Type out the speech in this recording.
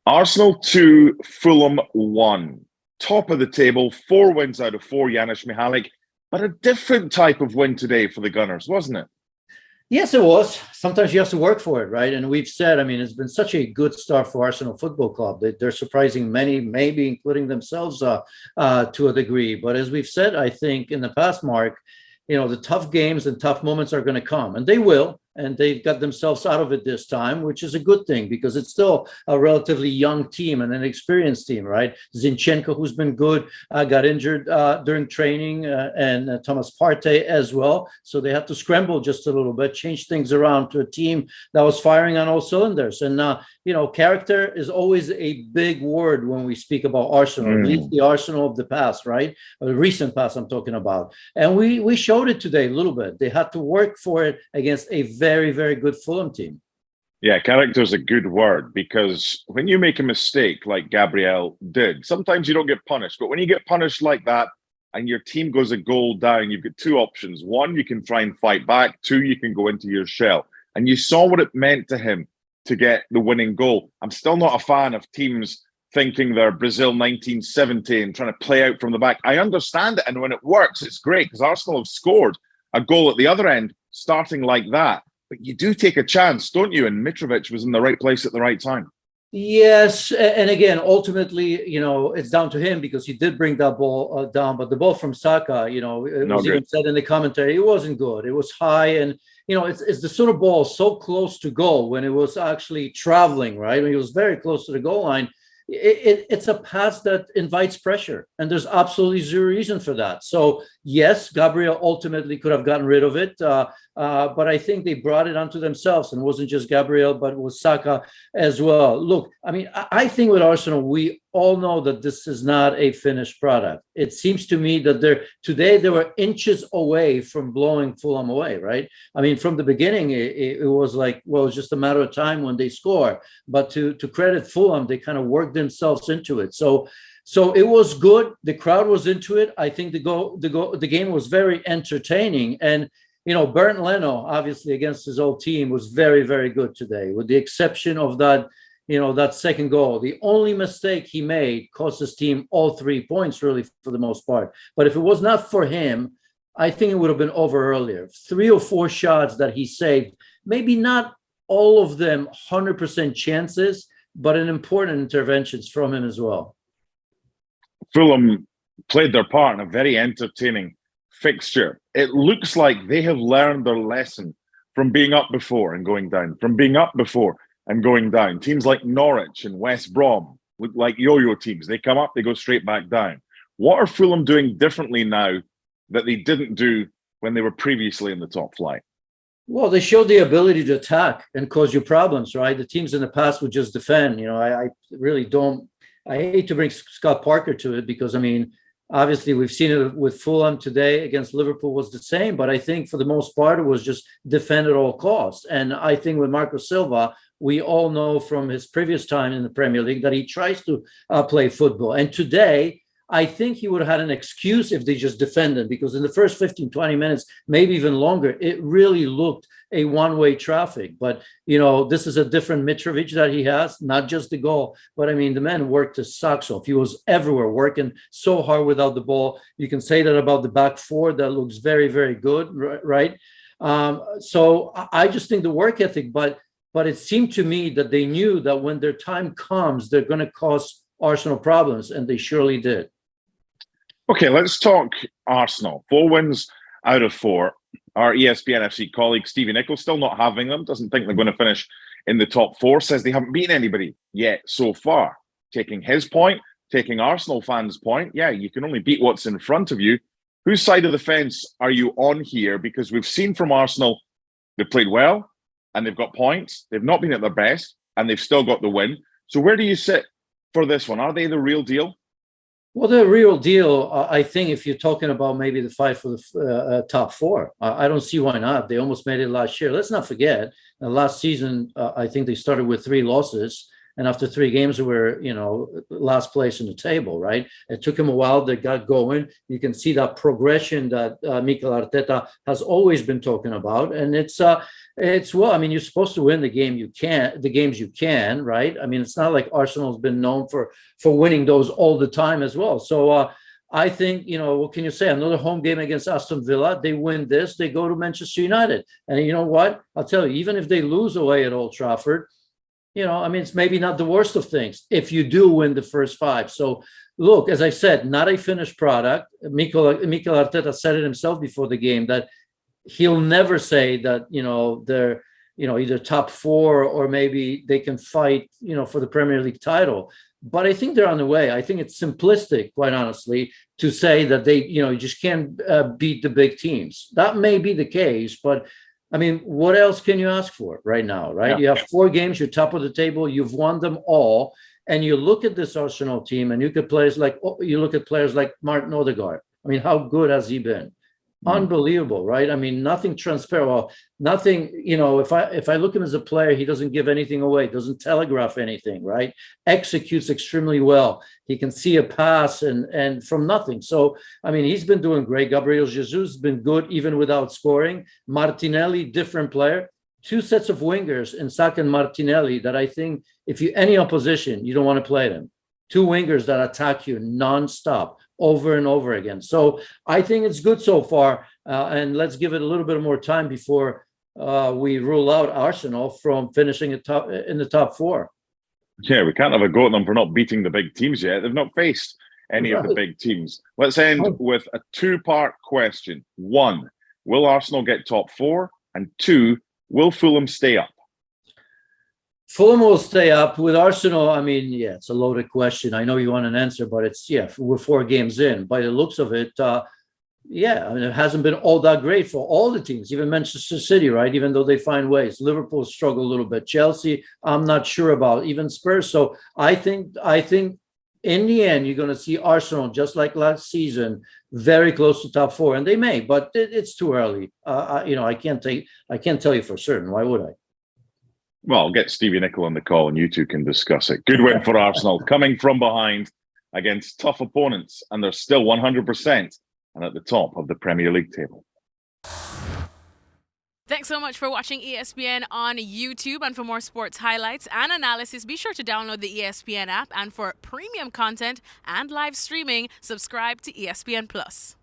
Arsenal 2, Fulham 1. Top of the table, 4 wins out of 4, Janusz, Michallik. But a different type of win today for the Gunners, wasn't it? Yes, it was. Sometimes you have to work for it, right? And we've said, I mean, it's been such a good start for Arsenal Football Club. They're surprising many, maybe including themselves to a degree. But as we've said, I think in the past, Mark, the tough games and tough moments are going to come, and they will. And they've got themselves out of it this time, which is a good thing because it's still a relatively young team and an experienced team, right? Zinchenko, who's been good, got injured during training, and Thomas Partey as well. So they have to scramble just a little bit, change things around to a team that was firing on all cylinders. And, character is always a big word when we speak about Arsenal, at least the Arsenal of the past, right? Or the recent past I'm talking about. And we showed it today a little bit. They had to work for it against a very, very good Fulham team. Yeah, character is a good word because when you make a mistake like Gabriel did, sometimes you don't get punished. But when you get punished like that and your team goes a goal down, you've got two options. One, you can try and fight back. Two, you can go into your shell. And you saw what it meant to him to get the winning goal. I'm still not a fan of teams thinking they're Brazil 1970 and trying to play out from the back. I understand it. And when it works, it's great because Arsenal have scored a goal at the other end starting like that. But you do take a chance, don't you? And Mitrovic was in the right place at the right time. Yes, and again, ultimately, it's down to him because he did bring that ball down. But the ball from Saka, it was even said in the commentary, it wasn't good. It was high, and it's the sort of ball so close to goal when it was actually traveling, right? When it was very close to the goal line. It's a pass that invites pressure, and there's absolutely zero reason for that. So yes, Gabriel ultimately could have gotten rid of it, but I think they brought it onto themselves, and it wasn't just Gabriel, but it was Saka as well. Look, I mean, I think with Arsenal, we all know that this is not a finished product. It seems to me that today they were inches away from blowing Fulham away, right? I mean, from the beginning, it was like, well, it's just a matter of time when they score. But to credit Fulham, they kind of worked themselves into it. So it was good. The crowd was into it. I think the game was very entertaining. And Bernd Leno, obviously against his old team, was very, very good today, with the exception of that second goal. The only mistake he made cost his team all 3 points, really, for the most part. But if it was not for him, I think it would have been over earlier. 3 or 4 shots that he saved, maybe not all of them 100% chances, but an important interventions from him as well. Fulham played their part in a very entertaining fixture. It looks like they have learned their lesson from being up before and going down, from being up before and going down. Teams like Norwich and West Brom look like yo-yo teams. They come up, they go straight back down. What are Fulham doing differently now that they didn't do when they were previously in the top flight? Well, they showed the ability to attack and cause you problems, right? The teams in the past would just defend. I really don't. I hate to bring Scott Parker to it because, I mean, obviously we've seen it with Fulham today against Liverpool was the same, but I think for the most part it was just defend at all costs. And I think with Marco Silva, we all know from his previous time in the Premier League that he tries to play football. And today, I think he would have had an excuse if they just defended, because in the first 15, 20 minutes, maybe even longer, it really looked a one-way traffic. But, this is a different Mitrovic that he has, not just the goal. But, I mean, the man worked his socks off. He was everywhere, working so hard without the ball. You can say that about the back four. That looks very, very good, right? So I just think the work ethic, but it seemed to me that they knew that when their time comes, they're going to cause Arsenal problems, and they surely did. Okay, let's talk Arsenal. 4 wins out of 4. Our ESPN FC colleague, Stevie Nichols, still not having them, doesn't think they're going to finish in the top 4, says they haven't beaten anybody yet so far. Taking his point, taking Arsenal fans' point, yeah, you can only beat what's in front of you. Whose side of the fence are you on here? Because we've seen from Arsenal, they've played well, and they've got points. They've not been at their best, and they've still got the win. So where do you sit for this one? Are they the real deal? Well, the real deal, I think, if you're talking about maybe the fight for the top 4, I don't see why not. They almost made it last year. Let's not forget, last season, I think they started with 3 losses. and after 3 games, we're, last place in the table, right? It took him a while. They got going. You can see that progression that Mikel Arteta has always been talking about, and it's well, I mean, you're supposed to win the games you can, right? I mean, it's not like Arsenal's been known for winning those all the time as well. So I think, what can you say? Another home game against Aston Villa. They win this, they go to Manchester United. And you know what? I'll tell you, even if they lose away at Old Trafford, I mean, it's maybe not the worst of things if you do win the first 5. So look, as I said, not a finished product. Mikel Arteta said it himself before the game that he'll never say that, they're, either top 4 or maybe they can fight, for the Premier League title. But I think they're on the way. I think it's simplistic, quite honestly, to say that they, you just can't beat the big teams. That may be the case, but I mean, what else can you ask for right now, right? Yeah. You have 4 games, you're top of the table, you've won them all, and you look at this Arsenal team, and you look at players like Martin Odegaard. I mean, how good has he been? Unbelievable, right? I mean, nothing transparent. Well, nothing, if I look at him as a player, he doesn't give anything away, doesn't telegraph anything, right? Executes extremely well. He can see a pass and from nothing. So, I mean, he's been doing great. Gabriel Jesus has been good even without scoring. Martinelli, different player. 2 sets of wingers in Saka and Martinelli that I think if you any opposition, you don't want to play them. 2 wingers that attack you nonstop, over and over again. So I think it's good so far. And let's give it a little bit more time before we rule out Arsenal from finishing in the top 4. Yeah, we can't have a go at them for not beating the big teams yet. They've not faced any of the big teams. Let's end with a 2-part question. 1, will Arsenal get top 4? And 2, will Fulham stay up? Fulham will stay up. With Arsenal, I mean, yeah, it's a loaded question. I know you want an answer, but we're 4 games in. By the looks of it, I mean, it hasn't been all that great for all the teams, even Manchester City, right? Even though they find ways. Liverpool struggle a little bit. Chelsea, I'm not sure about. Even Spurs. So I think in the end, you're going to see Arsenal, just like last season, very close to top 4. And they may, but it's too early. I can't tell you for certain. Why would I? Well, I'll get Stevie Nicol on the call and you two can discuss it. Good win for Arsenal, coming from behind against tough opponents, and they're still 100% and at the top of the Premier League table. Thanks so much for watching ESPN on YouTube. And for more sports highlights and analysis, be sure to download the ESPN app. And for premium content and live streaming, subscribe to ESPN Plus.